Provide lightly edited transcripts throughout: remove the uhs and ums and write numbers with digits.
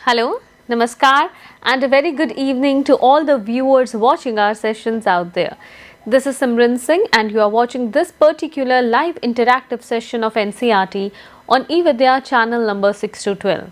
Hello, Namaskar, and a very good evening to all the viewers watching our sessions out there. This is Simran Singh, and you are watching this particular live interactive session of NCRT on eVidya channel number 6 to 12.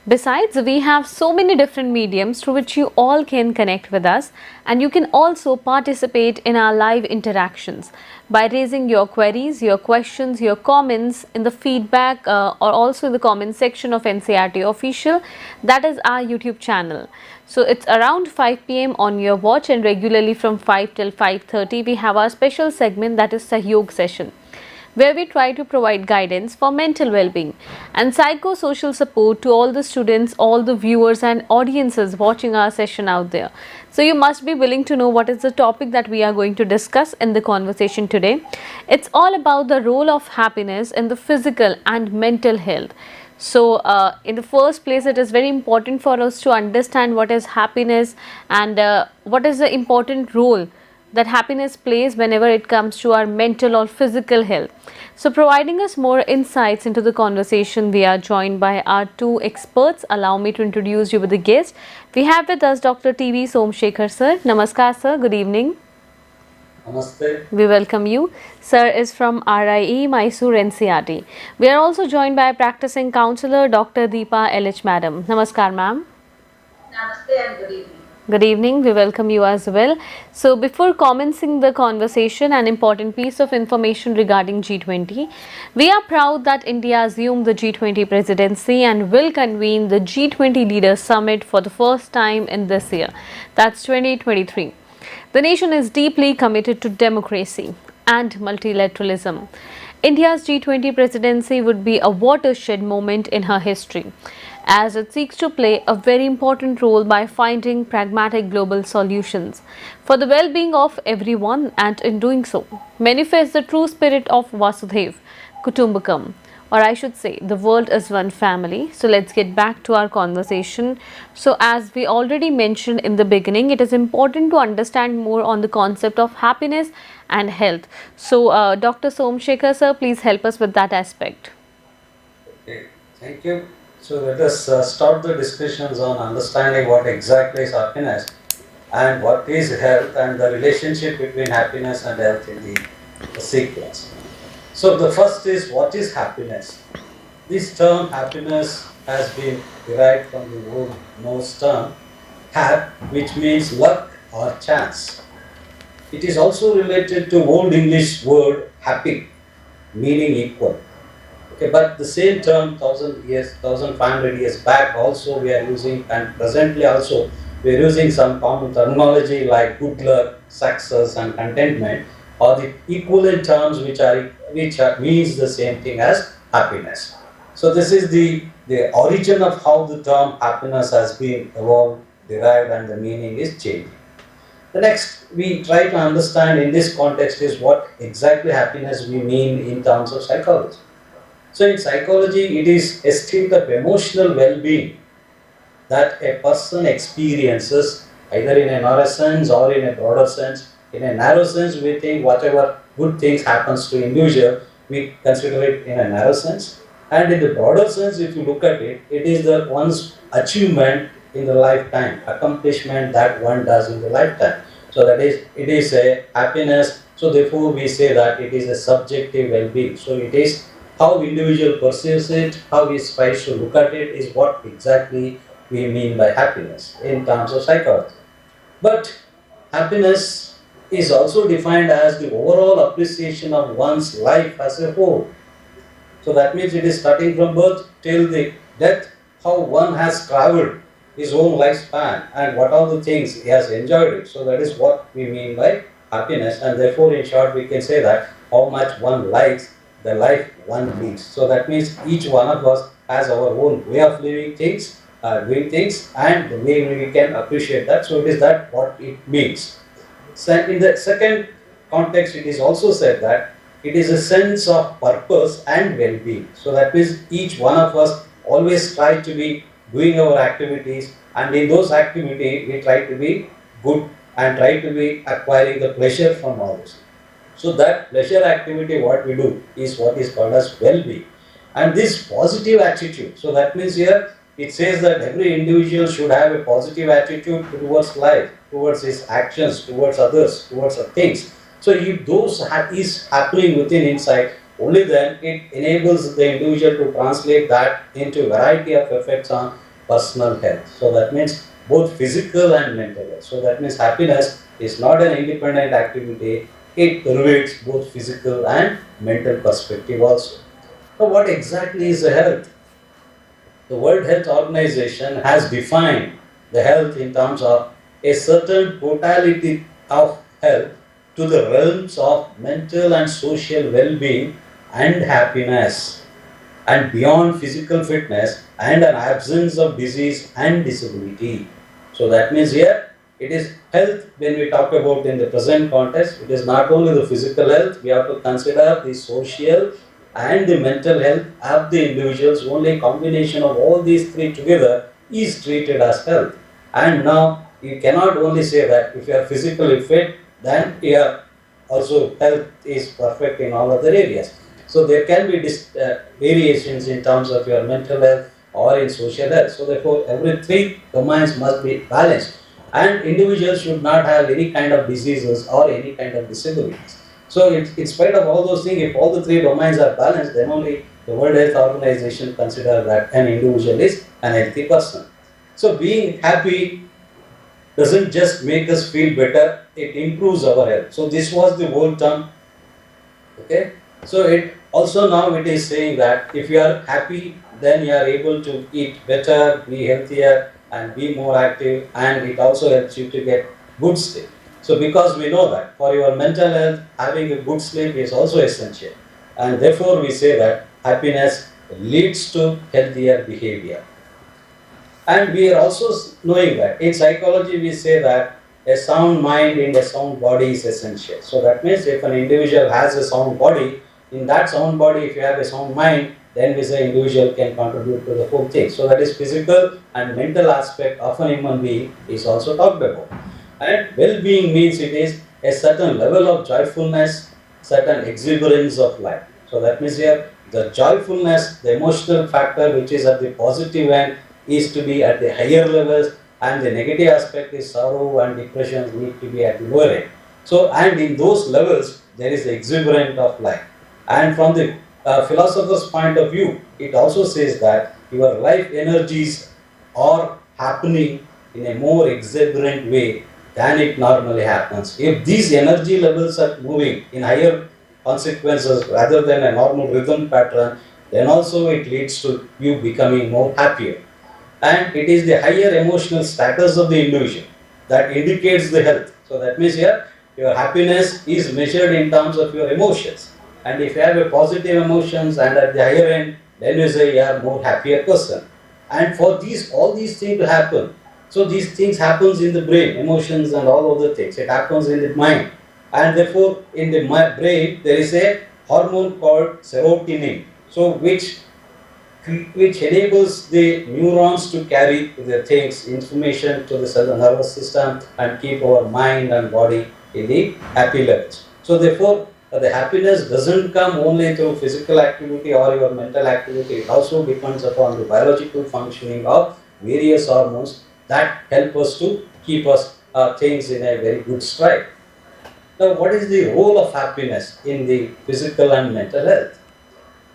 Besides, we have so many different mediums through which you all can connect with us, and you can also participate in our live interactions by raising your queries, your questions, your comments in the feedback or also in the comment section of NCRT Official. That is our YouTube channel. So it's around 5 p.m. on your watch, and regularly from 5 till 5:30 we have our special segment, that is Sahyog session, where we try to provide guidance for mental well-being and psychosocial support to all the students, all the viewers and audiences watching our session out there. So you must be willing to know what is the topic that we are going to discuss in the conversation today. It's all about the role of happiness in the physical and mental health. So in the first place, it is very important for us to understand what is happiness and what is the important role that happiness plays whenever it comes to our mental or physical health. So providing us more insights into the conversation, we are joined by our two experts. Allow me to introduce you with the guest. We have with us Dr. TV Somshekhar sir. Namaskar sir, good evening. Namaste. We welcome you. Sir is from RIE, Mysore, NCRT. We are also joined by practicing counsellor Dr. Deepa LH Madam. Namaskar ma'am. Namaste and good evening. Good evening. We welcome you as well. So before commencing the conversation, an important piece of information regarding G20. We are proud that India assumed the G20 presidency and will convene the G20 Leaders Summit for the first time in this year. That's 2023. The nation is deeply committed to democracy and multilateralism. India's G20 presidency would be a watershed moment in her history, as it seeks to play a very important role by finding pragmatic global solutions for the well-being of everyone, and in doing so, manifest the true spirit of Vasudhaiv Kutumbakam, or I should say, the world is one family. So let's get back to our conversation. So as we already mentioned in the beginning, it is important to understand more on the concept of happiness and health. So Dr. Somshekhar sir, please help us with that aspect. Okay, thank you. So let us start the discussions on understanding what exactly is happiness and what is health and the relationship between happiness and health in the sequence. So the first is, what is happiness? This term happiness has been derived from the old Norse term hap, which means luck or chance. It is also related to Old English word happy, meaning equal. Okay, but the same term 1500 years back also we are using, and presently also we are using some common terminology like good luck, success and contentment, or the equivalent terms which means the same thing as happiness. So this is the origin of how the term happiness has been evolved, derived, and the meaning is changing. The next we try to understand in this context is what exactly happiness we mean in terms of psychology. So in psychology, it is a state of emotional well-being that a person experiences either in a narrow sense or in a broader sense. In a narrow sense, we think whatever good things happens to individual, we consider it in a narrow sense. And in the broader sense, if you look at it, it is the one's achievement in the lifetime, accomplishment that one does in the lifetime. So that is, it is a happiness. So therefore, we say that it is a subjective well-being. So it is how individual perceives it, how he tries to look at it is what exactly we mean by happiness in terms of psychology. But happiness is also defined as the overall appreciation of one's life as a whole. So that means it is starting from birth till the death, how one has travelled his own lifespan and what are the things he has enjoyed it. So that is what we mean by happiness, and therefore in short we can say that how much one likes the life one leads. So that means each one of us has our own way of living things, doing things, and the way we can appreciate that. So it is that what it means. So in the second context, it is also said that it is a sense of purpose and well-being. So that means each one of us always try to be doing our activities, and in those activities we try to be good and try to be acquiring the pleasure from all this. So that pleasure activity what we do is what is called as well-being. And this positive attitude, so that means here it says that every individual should have a positive attitude towards life, towards his actions, towards others, towards things. So if those is happening within inside, only then it enables the individual to translate that into a variety of effects on personal health. So that means both physical and mental health. So that means happiness is not an independent activity, it pervades both physical and mental perspective also. So what exactly is the health? The World Health Organization has defined the health in terms of a certain totality of health to the realms of mental and social well-being and happiness, and beyond physical fitness and an absence of disease and disability. So that means here it is health when we talk about in the present context, it is not only the physical health, we have to consider the social and the mental health of the individuals. Only combination of all these three together is treated as health. And now you cannot only say that if you are physically fit, then your also health is perfect in all other areas. So there can be variations in terms of your mental health or in social health. So therefore, every three domains must be balanced, and individuals should not have any kind of diseases or any kind of disabilities. So in spite of all those things, if all the three domains are balanced, then only the World Health Organization consider that an individual is an healthy person. So being happy doesn't just make us feel better, it improves our health. So this was the whole term. Okay. So it also now it is saying that if you are happy, then you are able to eat better, be healthier, and be more active, and it also helps you to get good sleep. So because we know that for your mental health, having a good sleep is also essential, and therefore we say that happiness leads to healthier behavior. And we are also knowing that in psychology we say that a sound mind in a sound body is essential. So that means if an individual has a sound body, in that sound body if you have a sound mind, then we say individual can contribute to the whole thing. So that is physical and mental aspect of a human being is also talked about. And well-being means it is a certain level of joyfulness, certain exuberance of life. So that means here the joyfulness, the emotional factor which is at the positive end is to be at the higher levels, and the negative aspect is sorrow and depression need to be at the lower end. So and in those levels there is the exuberance of life. And from the philosopher's point of view, it also says that your life energies are happening in a more exuberant way than it normally happens. If these energy levels are moving in higher consequences rather than a normal rhythm pattern, then also it leads to you becoming more happier. And it is the higher emotional status of the individual that indicates the health. So that means here your happiness is measured in terms of your emotions. And if you have a positive emotions and at the higher end, then you say you are more happier person. And for these all these things to happen, so these things happens in the brain, emotions and all other things. It happens in the mind, and therefore in the brain there is a hormone called serotonin. So which enables the neurons to carry the things, information to the central nervous system and keep our mind and body in the happy levels. So therefore, the happiness doesn't come only through physical activity or your mental activity. It also depends upon the biological functioning of various hormones that help us to keep us things in a very good stride. Now, what is the role of happiness in the physical and mental health?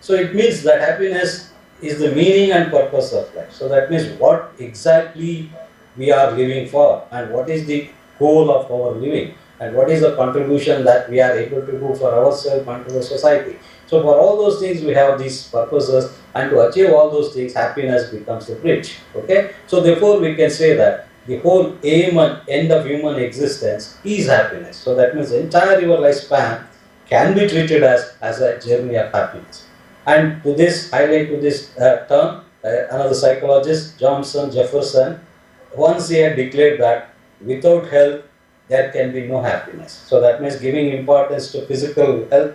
So it means that happiness is the meaning and purpose of life. So that means what exactly we are living for, and what is the goal of our living, and what is the contribution that we are able to do for ourselves and to the society. So for all those things we have these purposes, and to achieve all those things happiness becomes the bridge. Okay. So therefore we can say that the whole aim and end of human existence is happiness. So that means the entire your lifespan can be treated as a journey of happiness. And to this, highlight to this term, another psychologist, Johnson Jefferson, once he had declared that without health, there can be no happiness. So that means giving importance to physical health,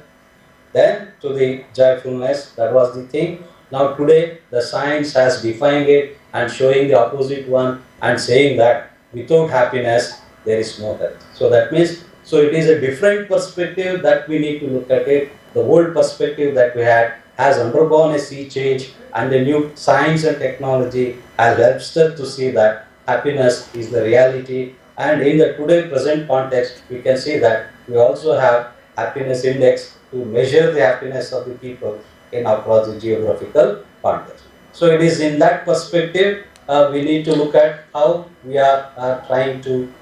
then to the joyfulness, that was the thing. Now today, the science has defined it and showing the opposite one and saying that without happiness, there is no health. So that means, so it is a different perspective that we need to look at it. The old perspective that we had has undergone a sea change, and the new science and technology has helped us to see that happiness is the reality. And in the today present context, we can see that we also have happiness index to measure the happiness of the people in across the geographical context. So it is in that perspective we need to look at how we are trying to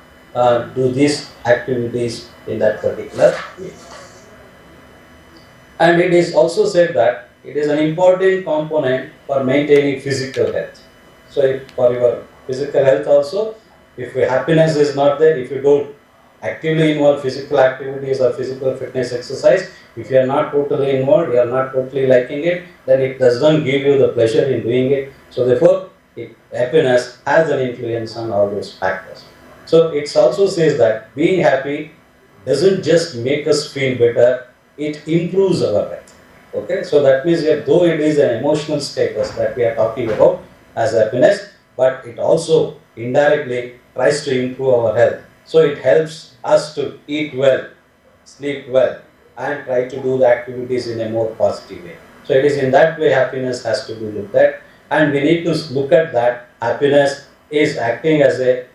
do these activities in that particular way. And it is also said that it is an important component for maintaining physical health. So if for your physical health also, if your happiness is not there, if you don't actively involve physical activities or physical fitness exercise, if you are not totally involved, you are not totally liking it, then it does not give you the pleasure in doing it. So therefore, happiness has an influence on all those factors. So it also says that being happy doesn't just make us feel better, it improves our health. Okay, so that means though it is an emotional status that we are talking about as happiness, but it also indirectly tries to improve our health. So it helps us to eat well, sleep well, and try to do the activities in a more positive way. So it is in that way happiness has to be looked at, and we need to look at that happiness is acting as a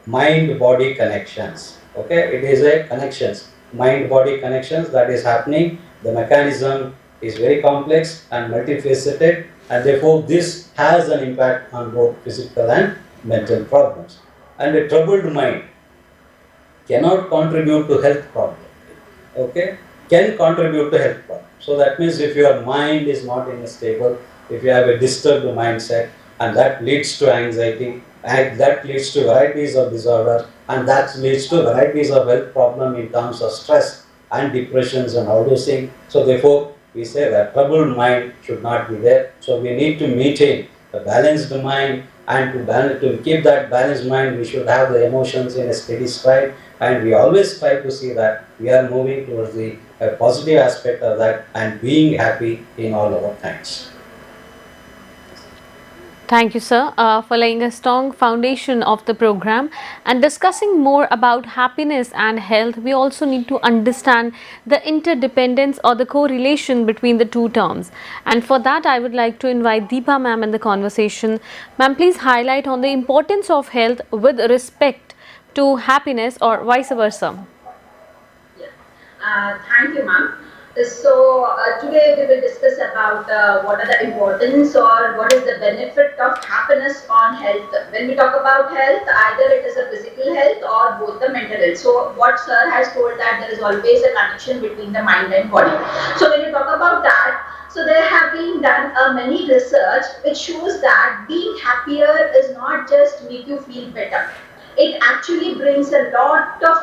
mind-body connections. Okay, it is a connections, mind-body connections that is happening. The mechanism is very complex and multifaceted, and therefore this has an impact on both physical and mental problems. And a troubled mind cannot contribute to health problem. Okay, can contribute to health problem. So that means if your mind is not in a stable, if you have a disturbed mindset, and that leads to anxiety, and that leads to varieties of disorders, and that leads to varieties of health problem in terms of stress and depressions and all those things. So therefore, we say that troubled mind should not be there. So we need to maintain a balanced mind, and to keep that balanced mind, we should have the emotions in a steady stride, and we always try to see that we are moving towards the positive aspect of that and being happy in all our times. Thank you, sir, for laying a strong foundation of the program. And discussing more about happiness and health, we also need to understand the interdependence or the correlation between the two terms. And for that, I would like to invite Deepa ma'am in the conversation. Ma'am, please highlight on the importance of health with respect to happiness or vice versa. Yeah. Thank you, ma'am. So today we will discuss about what are the importance or what is the benefit of happiness on health. When we talk about health, either it is a physical health or both the mental health. So what sir has told that there is always a connection between the mind and body. So when you talk about that, so there have been done many research which shows that being happier is not just make you feel better. It actually brings a lot of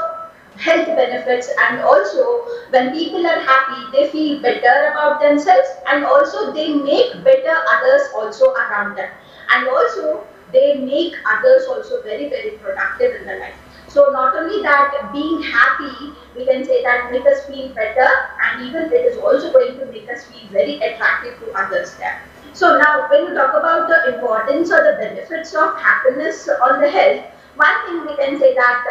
health benefits, and also when people are happy they feel better about themselves, and also they make better others also around them, and also they make others also very productive in their life. So not only that, being happy, we can say that make us feel better, and even it is also going to make us feel very attractive to others there. So now when you talk about the importance or the benefits of happiness on the health, one thing we can say that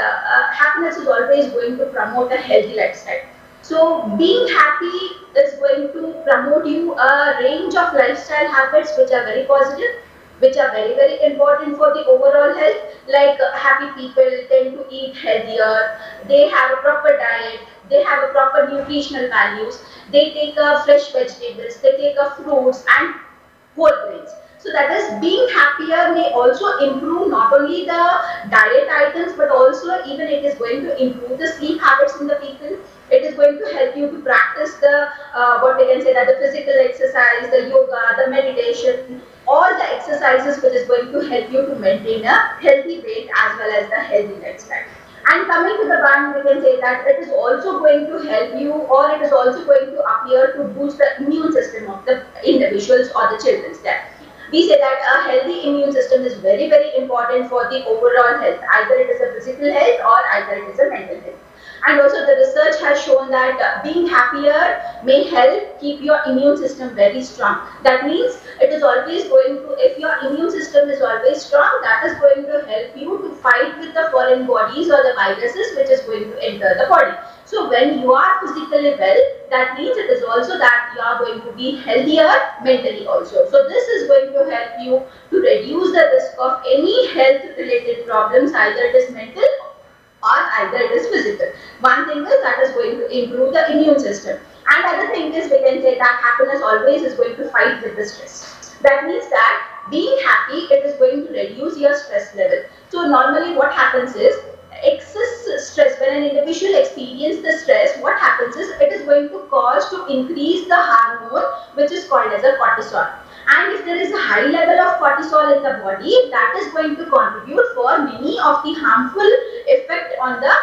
happiness is always going to promote a healthy lifestyle. So being happy is going to promote you a range of lifestyle habits which are very positive, which are very important for the overall health. Like happy people tend to eat healthier, they have a proper diet, they have a proper nutritional values, they take fresh vegetables, they take fruits and whole grains. So that is, being happier may also improve not only the diet items, but also even it is going to improve the sleep habits in the people. It is going to help you to practice the what we can say that the physical exercise, the yoga, the meditation, all the exercises which is going to help you to maintain a healthy weight as well as the healthy lifestyle. And coming to the one, we can say that it is also going to help you, or it is also going to appear to boost the immune system of the individuals or the children's there. We say that a healthy immune system is very important for the overall health. Either it is a physical health or either it is a mental health. And also the research has shown that being happier may help keep your immune system very strong. That means it is always going to, if your immune system is always strong, that is going to help you to fight with the foreign bodies or the viruses which is going to enter the body. So when you are physically well, that means it is also that you are going to be healthier mentally also. So this is going to help you to reduce the risk of any health related problems, either it is mental or either it is physical. One thing is that is going to improve the immune system. And other thing is we can say that happiness always is going to fight with the stress. That means that being happy, it is going to reduce your stress level. So normally what happens is excess stress, when an individual experiences the stress, what happens is it is going to cause to increase the hormone which is called as a cortisol. And if there is a high level of cortisol in the body, that is going to contribute for many of the harmful effect on the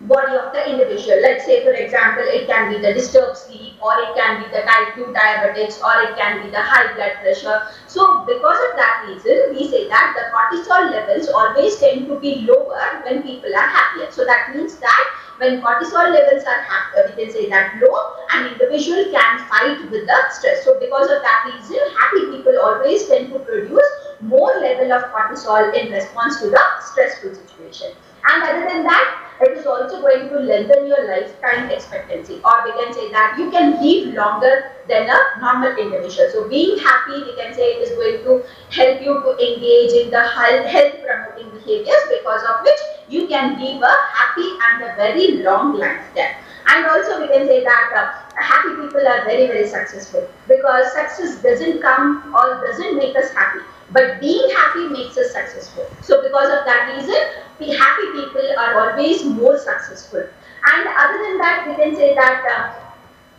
body of the individual. Like say for example, it can be the disturbed sleep, or it can be the type 2 diabetics, or it can be the high blood pressure. So because of that reason, we say that the cortisol levels always tend to be lower when people are happier. So that means that when cortisol levels are we can say that low, an individual can fight with the stress. So because of that reason, happy people always tend to produce more level of cortisol in response to the stressful situation. And other than that, it is also going to lengthen your lifetime expectancy, or we can say that you can live longer than a normal individual. So being happy, we can say it is going to help you to engage in the health promoting behaviors, because of which you can live a happy and a very long lifetime. And also we can say that happy people are very successful, because success doesn't come or doesn't make us happy, but being happy makes us successful. So because of that reason, the happy people are always more successful. And other than that, we can say that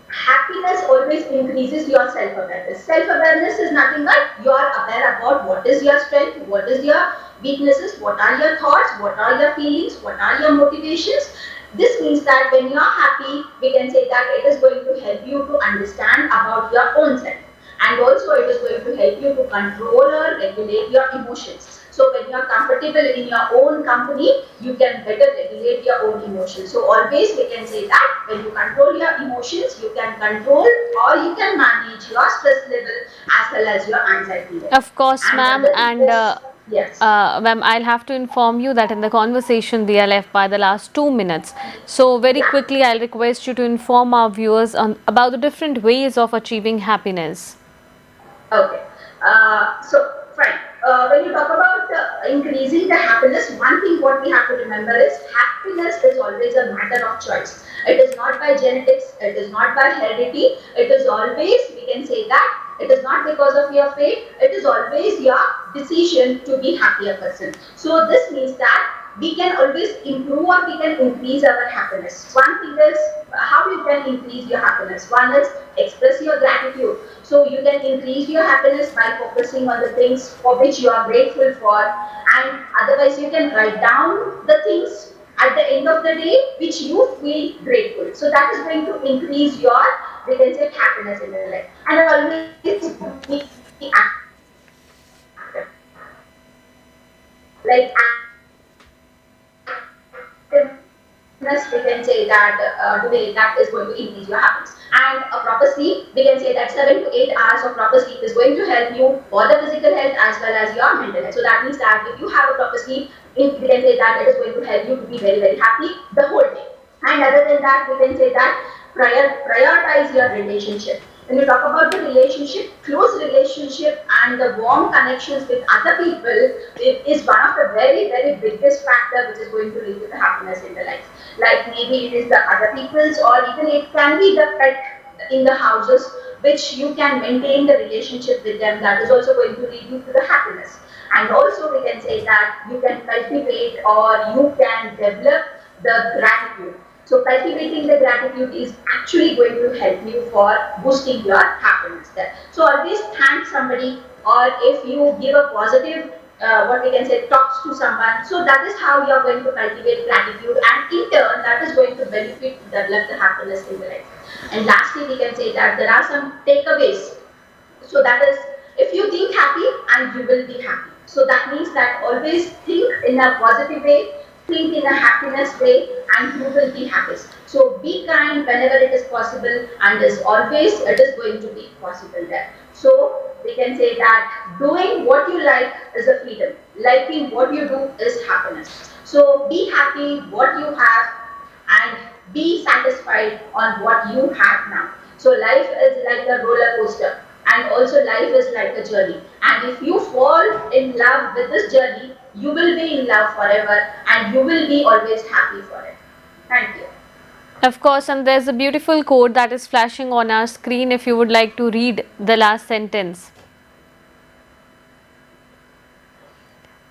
happiness always increases your self-awareness. Self-awareness is nothing but you are aware about what is your strength, what is your weaknesses, what are your thoughts, what are your feelings, what are your motivations. This means that when you are happy, we can say that it is going to help you to understand about your own self. And also it is going to help you to control or regulate your emotions. So when you are comfortable in your own company, you can better regulate your own emotions. So always we can say that when you control your emotions, you can control or you can manage your stress level as well as your anxiety level. Of course, And ma'am. other thing And is, yes. ma'am, I'll have to inform you that in the conversation we are left by the last 2 minutes. So very Yeah. quickly, I'll request you to inform our viewers on about the different ways of achieving happiness. Okay. So, fine. When you talk about increasing the happiness, one thing what we have to remember is happiness is always a matter of choice. It is not by genetics, it is not by heredity, it is always, we can say that, it is not because of your fate, it is always your decision to be happier person. So this means that we can always improve or we can increase our happiness. One thing is how you can increase your happiness. One is express your gratitude. So you can increase your happiness by focusing on the things for which you are grateful for, and otherwise you can write down the things at the end of the day which you feel grateful. So that is going to increase your, we can say, happiness in your life. And always be active. Like activeness, we can say that today that is going to increase your happiness. And a proper sleep, we can say that 7 to 8 hours of proper sleep is going to help you for the physical health as well as your mental health. So that means that if you have a proper sleep, we can say that it is going to help you to be very happy the whole day. And other than that, we can say that prioritize your relationship. When you talk about the relationship, close relationship and the warm connections with other people is one of the very biggest factor which is going to lead to the happiness in the life. Like maybe it is the other people's, or even it can be the pet in the houses which you can maintain the relationship with them. That is also going to lead you to the happiness. And also we can say that you can cultivate or you can develop the gratitude. So cultivating the gratitude is actually going to help you for boosting your happiness there. So always thank somebody, or if you give a positive what we can say talks to someone, so that is how you are going to cultivate gratitude, and in turn that is going to benefit to develop the happiness in the life. And lastly we can say that there are some takeaways. So that is, if you think happy and you will be happy. So that means that always think in a positive way, think in a happiness way, and you will be happiest. So be kind whenever it is possible, and as always, it is going to be possible there. So we can say that doing what you like is a freedom. Liking what you do is happiness. So be happy what you have and be satisfied on what you have now. So life is like a roller coaster, and also life is like a journey. And if you fall in love with this journey, you will be in love forever and you will be always happy forever. Thank you. Of course, and there's a beautiful quote that is flashing on our screen if you would like to read the last sentence.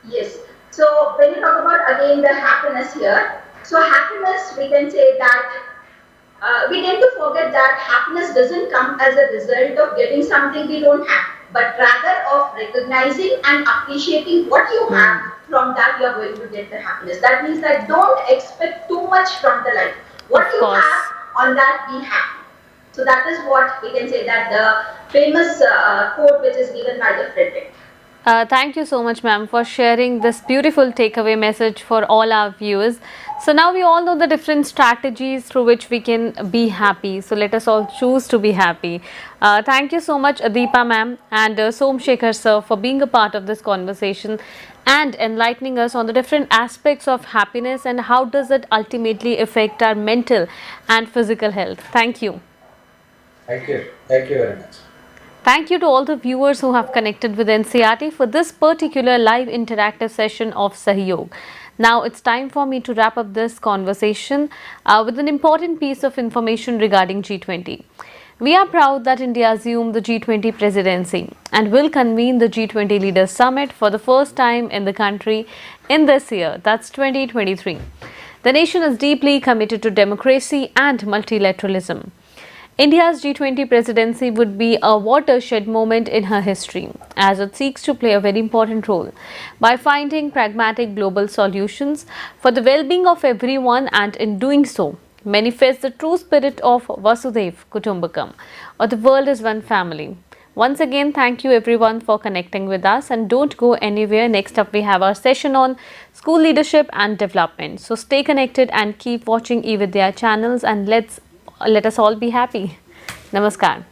Yes. So when you talk about again the happiness here, so happiness we can say that we tend to forget that happiness doesn't come as a result of getting something we don't have, but rather of recognizing and appreciating what you have. From that, you are going to get the happiness. That means that don't expect too much from the life. What Of you course. have, on that be happy. So that is what we can say that the famous quote which is given by the Frederick. Thank you so much, ma'am, for sharing this beautiful takeaway message for all our viewers. So now we all know the different strategies through which we can be happy. So let us all choose to be happy. Thank you so much, Deepa ma'am and Somshekhar sir, for being a part of this conversation and enlightening us on the different aspects of happiness and how does it ultimately affect our mental and physical health. Thank you. Thank you. Thank you very much. Thank you to all the viewers who have connected with NCRT for this particular live interactive session of Sahyog. Now it's time for me to wrap up this conversation with an important piece of information regarding G20. We are proud that India assumed the G20 presidency and will convene the G20 Leaders Summit for the first time in the country in this year, that's 2023. The nation is deeply committed to democracy and multilateralism. India's G20 presidency would be a watershed moment in her history as it seeks to play a very important role by finding pragmatic global solutions for the well-being of everyone and in doing so manifest the true spirit of Vasudhaiv Kutumbakam or the world is one family. Once again, thank you everyone for connecting with us and don't go anywhere. Next up, we have our session on school leadership and development. So stay connected and keep watching eVidya channels and let us all be happy. Namaskar.